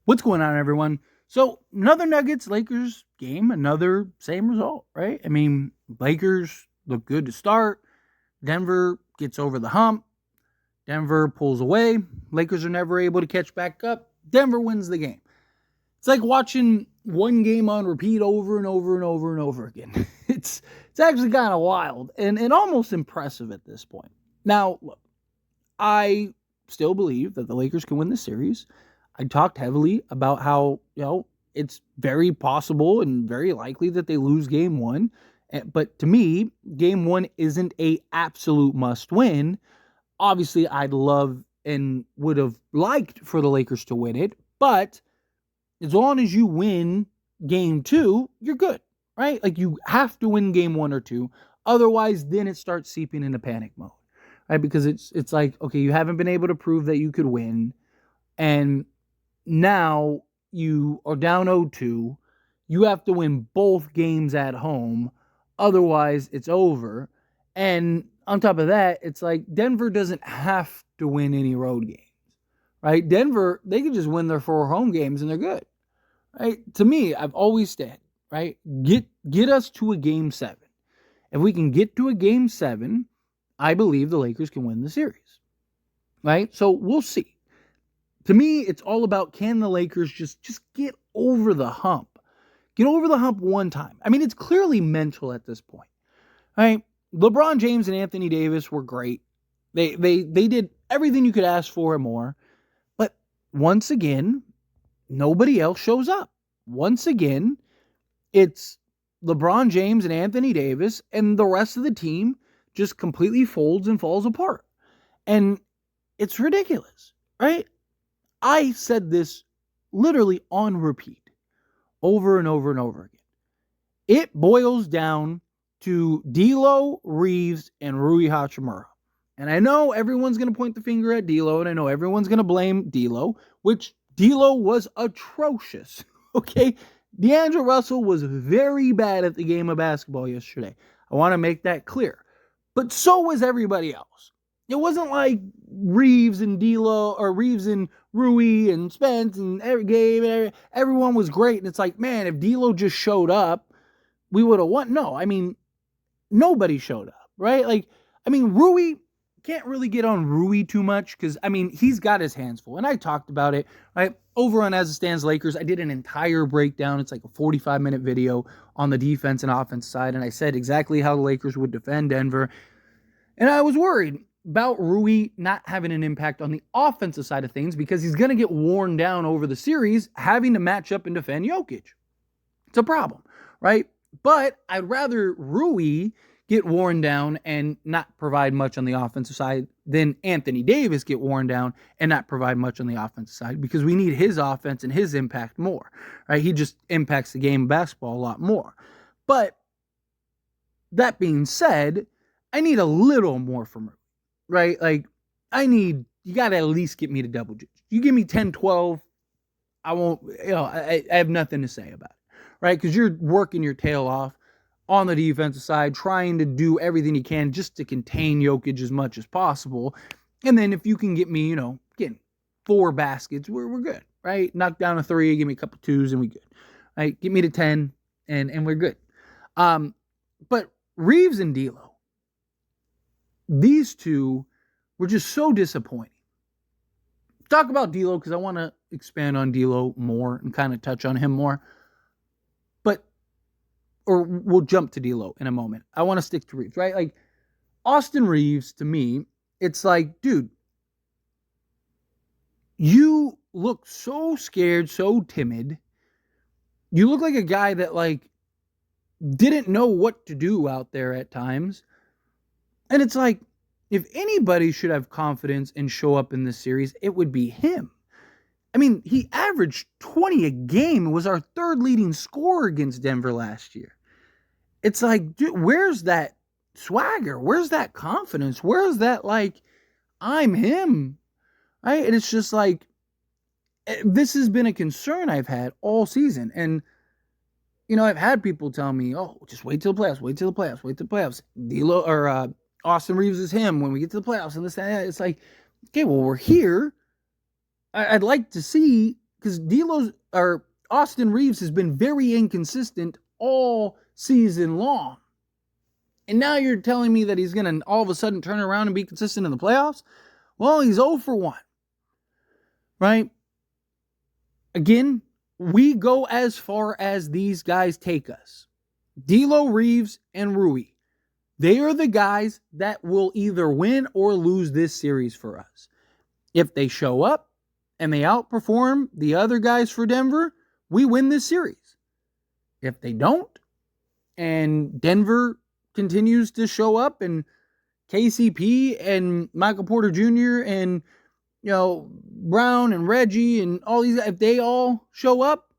What's going on, everyone? So, another Nuggets Lakers game, another same result, right? I mean, Lakers look good to start. Denver gets over the hump. Denver pulls away. Lakers are never able to catch back up. Denver wins the game. It's like watching one game on repeat over and over and over and over again. It's actually kind of wild and almost impressive at this point. Now, look, I still believe that the Lakers can win the series. I talked heavily about how, it's very possible and very likely that they lose game one. But to me, game one isn't a absolute must win. Obviously, I'd love and would have liked for the Lakers to win it, but as long as you win game two, you're good, right? Like you have to win game one or two. Otherwise, then it starts seeping into panic mode, right? Because it's like, okay, you haven't been able to prove that you could win. And now you are down 0-2. You have to win both games at home. Otherwise, it's over. And on top of that, it's like Denver doesn't have to win any road games, right? Denver, they can just win their 4 home games and they're good, right? To me, I've always said, right? Get us to a game 7. If we can get to a game 7, I believe the Lakers can win the series, right? So we'll see. To me, it's all about, can the Lakers just get over the hump? Get over the hump one time. I mean, it's clearly mental at this point, right? LeBron James and Anthony Davis were great. They did everything you could ask for and more. But once again, nobody else shows up. Once again, it's LeBron James and Anthony Davis, and the rest of the team just completely folds and falls apart. And it's ridiculous, right? I said this literally on repeat over and over and over again. It boils down to D'Lo, Reaves, and Rui Hachimura. And I know everyone's going to point the finger at D'Lo, and I know everyone's going to blame D'Lo, which D'Lo was atrocious, okay? D'Angelo Russell was very bad at the game of basketball yesterday. I want to make that clear. But so was everybody else. It wasn't like Reaves and D'Lo, or Reaves and Rui and Spence and everyone was great. And it's like, man, if D'Lo just showed up, we would have won. No, I mean, nobody showed up, right? Like, I mean, Rui, can't really get on Rui too much because, I mean, he's got his hands full. And I talked about it, right? Over on As It Stands Lakers, I did an entire breakdown. It's like a 45-minute video on the defense and offense side. And I said exactly how the Lakers would defend Denver. And I was worried about Rui not having an impact on the offensive side of things because he's going to get worn down over the series having to match up and defend Jokic. It's a problem, right? But I'd rather Rui get worn down and not provide much on the offensive side than Anthony Davis get worn down and not provide much on the offensive side because we need his offense and his impact more, right? He just impacts the game of basketball a lot more. But that being said, I need a little more from Rui, right? Like, you got to at least get me to double digits. You give me 10, 12, I won't, I have nothing to say about it, right? Because you're working your tail off on the defensive side, trying to do everything you can just to contain Jokic as much as possible. And then if you can get me, getting 4 baskets, we're good, right? Knock down a 3, give me a couple 2s, and we good, right? Get me to 10, and we're good. But Reaves and D'Lo, these two were just so disappointing. Talk about D'Lo because I want to expand on D'Lo more and kind of touch on him more. Or we'll jump to D'Lo in a moment. I want to stick to Reaves, right? Like, Austin Reaves, to me, it's like, dude, you look so scared, so timid. You look like a guy that, like, didn't know what to do out there at times. And it's like, if anybody should have confidence and show up in this series, it would be him. I mean, he averaged 20 a game and was our 3rd leading scorer against Denver last year. It's like, dude, where's that swagger? Where's that confidence? Where's that, like, I'm him, right? And it's just like, this has been a concern I've had all season. And, I've had people tell me, oh, just wait till the playoffs, wait till the playoffs, wait till the playoffs. D'Lo or Austin Reaves is him when we get to the playoffs and this and that. It's like, okay, well, we're here. I'd like to see because Austin Reaves has been very inconsistent all season long. And now you're telling me that he's going to all of a sudden turn around and be consistent in the playoffs? Well, he's 0 for 1. Right? Again, we go as far as these guys take us. D'Lo, Reaves, and Rui. They are the guys that will either win or lose this series for us. If they show up and they outperform the other guys for Denver, we win this series. If they don't, and Denver continues to show up, and KCP and Michael Porter Jr. and Brown and Reggie and all these guys, if they all show up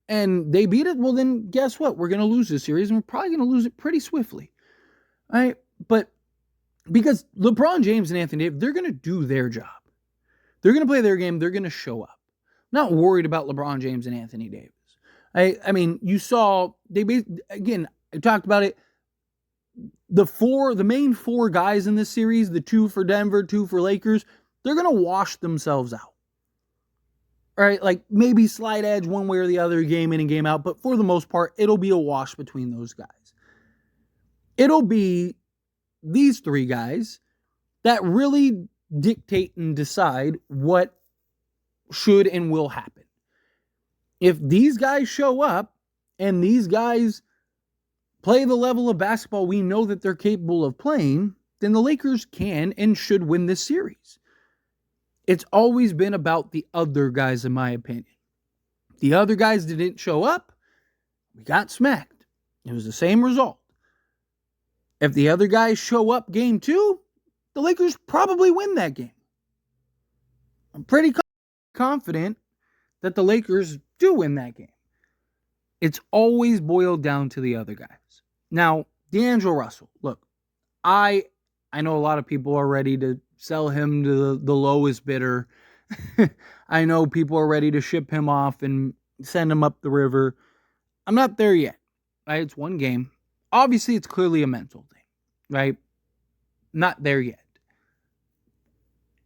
and they beat it, well then guess what? We're going to lose this series, and we're probably going to lose it pretty swiftly. All right? But because LeBron James and Anthony Davis, they're going to do their job. They're going to play their game. They're going to show up. I'm not worried about LeBron James and Anthony Davis. I mean, you saw, again, I talked about it. The main four guys in this series, the 2 for Denver, 2 for Lakers, they're going to wash themselves out. All right, like maybe slight edge one way or the other, game in and game out, but for the most part, it'll be a wash between those guys. It'll be these 3 guys that really dictate and decide what should and will happen. If these guys show up and these guys play the level of basketball we know that they're capable of playing, then the Lakers can and should win this series. It's always been about the other guys, in my opinion. The other guys didn't show up, we got smacked. It was the same result. If the other guys show up game 2, the Lakers probably win that game. I'm pretty confident that the Lakers do win that game. It's always boiled down to the other guys. Now, D'Angelo Russell, look, I know a lot of people are ready to sell him to the lowest bidder. I know people are ready to ship him off and send him up the river. I'm not there yet. Right? It's one game. Obviously, it's clearly a mental thing, right? Not there yet.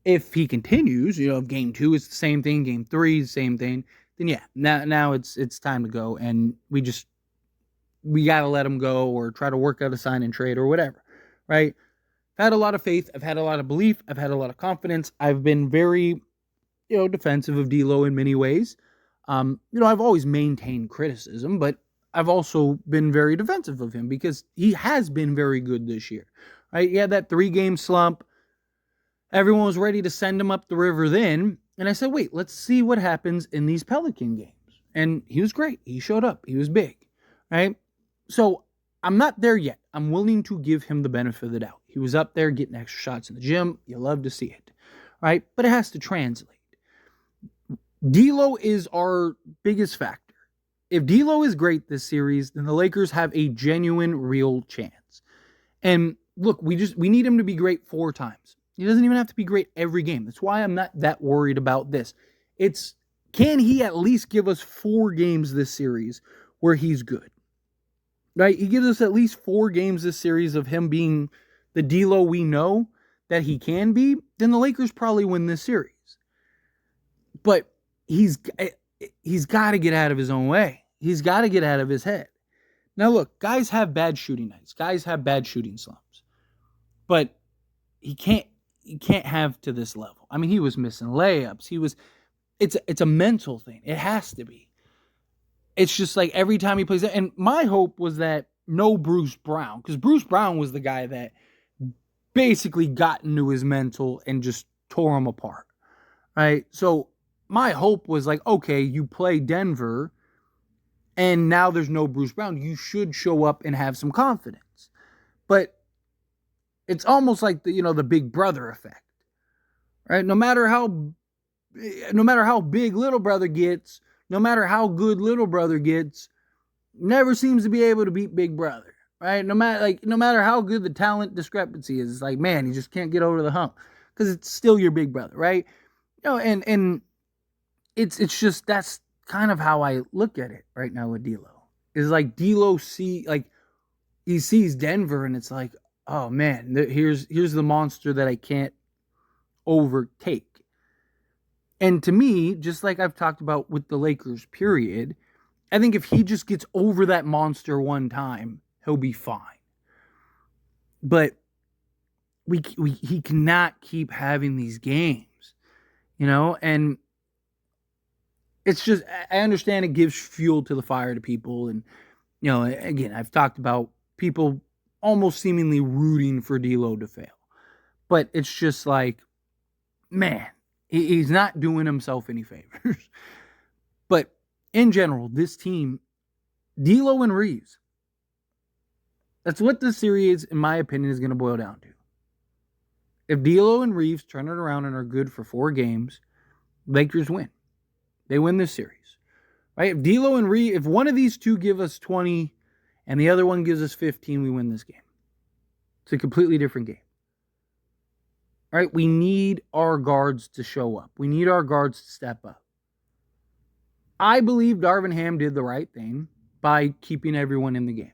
If he continues, if game 2 is the same thing, game 3 is the same thing, then yeah, now it's time to go, and we got to let him go or try to work out a sign and trade or whatever, right? I've had a lot of faith. I've had a lot of belief. I've had a lot of confidence. I've been very, defensive of D'Lo in many ways. I've always maintained criticism, but I've also been very defensive of him because he has been very good this year, right? He had that 3-game slump. Everyone was ready to send him up the river then. And I said, wait, let's see what happens in these Pelican games. And he was great. He showed up. He was big, right? So I'm not there yet. I'm willing to give him the benefit of the doubt. He was up there getting extra shots in the gym. You love to see it, right? But it has to translate. D'Lo is our biggest factor. If D'Lo is great this series, then the Lakers have a genuine, real chance. And look, we need him to be great 4 times. He doesn't even have to be great every game. That's why I'm not that worried about this. Can he at least give us 4 games this series where he's good? Right? He gives us at least 4 games this series of him being the D'Lo we know that he can be, then the Lakers probably win this series. But he's got to get out of his own way. He's got to get out of his head. Now look, guys have bad shooting nights. Guys have bad shooting slumps. But he can't have to this level. I mean, he was missing layups. It's a mental thing. It has to be. It's just like every time he plays it. And my hope was that no Bruce Brown, because Bruce Brown was the guy that basically got into his mental and just tore him apart. Right? So my hope was like, okay, you play Denver and now there's no Bruce Brown. You should show up and have some confidence. But it's almost like the big brother effect, right? No matter how big little brother gets, no matter how good little brother gets, never seems to be able to beat big brother, right? No matter how good the talent discrepancy is, it's like, man, you just can't get over the hump because it's still your big brother, right? And it's just that's kind of how I look at it right now with D'Lo. Is like D'Lo he sees Denver and it's like, oh man, here's the monster that I can't overtake. And to me, just like I've talked about with the Lakers, period, I think if he just gets over that monster one time, he'll be fine. But he cannot keep having these games, and it's just, I understand it gives fuel to the fire to people. And, again, I've talked about people almost seemingly rooting for D'Lo to fail. But it's just like, man, he's not doing himself any favors. But in general, this team, D'Lo and Reaves, that's what this series, in my opinion, is going to boil down to. If D'Lo and Reaves turn it around and are good for 4 games, Lakers win. They win this series. Right? If D'Lo and Reaves, if one of these two give us 20 and the other one gives us 15, we win this game. It's a completely different game. Right? We need our guards to show up. We need our guards to step up. I believe Darvin Ham did the right thing by keeping everyone in the game.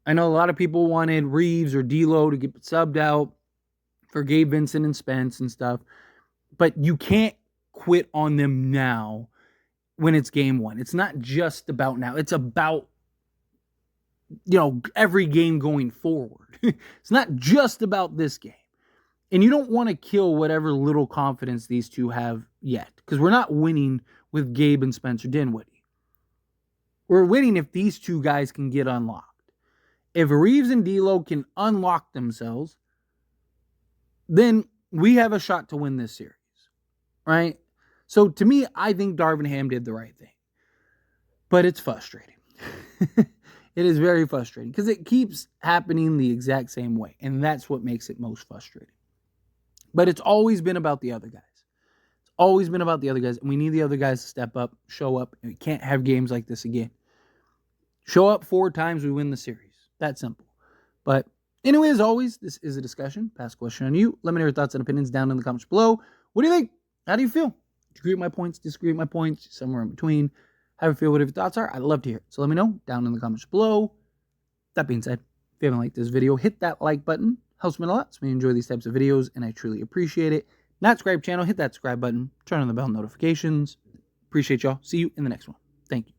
I know a lot of people wanted Reaves or D'Lo to get subbed out for Gabe Vincent and Spence and stuff, but you can't quit on them now when it's game 1. It's not just about now. It's about, every game going forward. It's not just about this game. And you don't want to kill whatever little confidence these two have yet, because we're not winning with Gabe and Spencer Dinwiddie. We're winning if these two guys can get unlocked. If Reaves and D'Lo can unlock themselves, then we have a shot to win this series, right? So to me, I think Darvin Ham did the right thing. But it's frustrating. It is very frustrating because it keeps happening the exact same way, and that's what makes it most frustrating. But it's always been about the other guys. It's always been about the other guys, and we need the other guys to step up, show up, and we can't have games like this again. Show up 4 times, we win the series. That simple. But anyway, as always, this is a discussion. Pass question on you. Let me know your thoughts and opinions down in the comments below. What do you think? How do you feel? Agree with my points? Disagree with my points? Somewhere in between. How do you feel? Whatever your thoughts are, I'd love to hear it. So let me know down in the comments below. That being said, if you haven't liked this video, hit that like button. Helps me a lot. So we enjoy these types of videos, and I truly appreciate it. Not subscribe channel, hit that subscribe button. Turn on the bell notifications. Appreciate y'all. See you in the next one. Thank you.